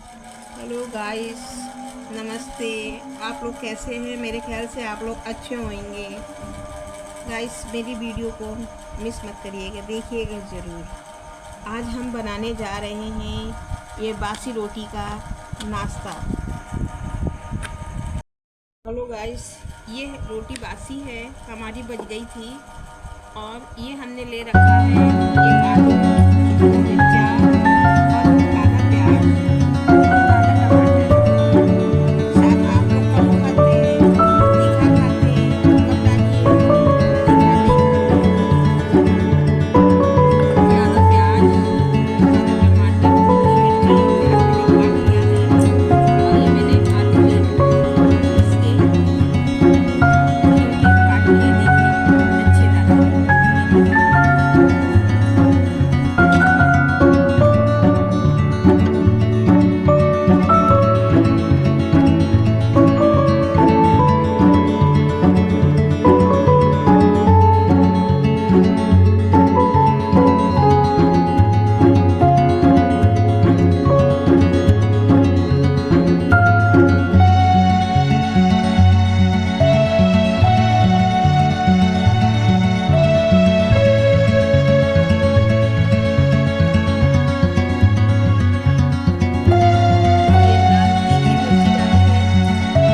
Hello guys, नमस्ते। आप लोग कैसे हैं? मेरे ख्याल से आप लोग अच्छे होंगे। गाइस, मेरी वीडियो को मिस मत करिएगा, देखिएगा ज़रूर। आज हम बनाने जा रहे हैं ये बासी रोटी का नाश्ता। हेलो गाइस, ये रोटी बासी है, हमारी बच गई थी। और ये हमने ले रखा है एक आलू, दो मिर्चा और आधा प्याज और आधा टमाटर। साथ आप लोग कम खाते हैं, तीखा खाते हैं तो कम डालिए, तीखा नहीं खाते तो ज़्यादा प्याज, ज़्यादा टमाटर, दो मिर्चा, प्याज मैंने काट लिया है। और ये मैंने आलू भी पीस के क्यूब में काट लिए, देखिए अच्छे दाने। ये लाल तीखी मिर्ची डाली है, इसमें स्वाद के लिए 2 चौथाई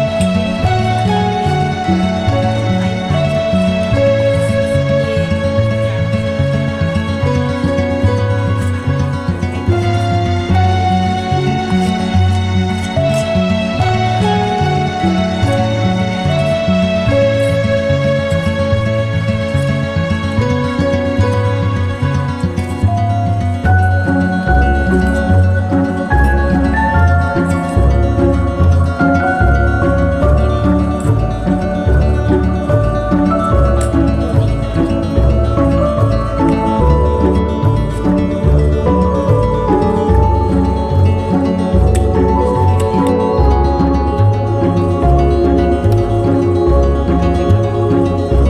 5 चम्मच ये चाट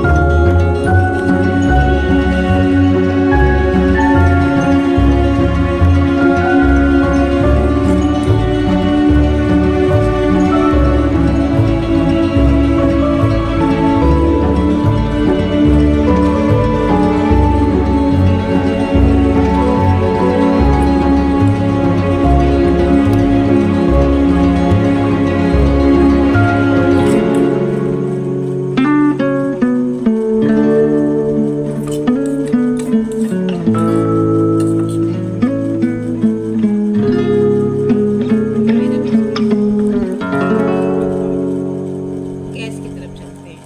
मसाला धीरे रोटी की तरह चलते हैं। इसको हमने नीचे लगा हुआ है। मेरे गैस की तरफ चलते हैं।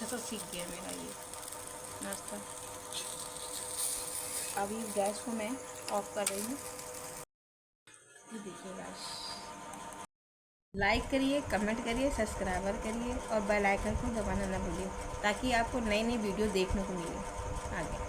अच्छा तो सीख गया मेरा ये नाश्ता। अभी गैस को मैं ऑफ कर रही हूँ। ये देखिए गाइस, लाइक करिए, कमेंट करिए, सब्सक्राइबर करिए और बेल आइकन को दबाना ना भूलिए ताकि आपको नई नई वीडियो देखने को मिले आगे।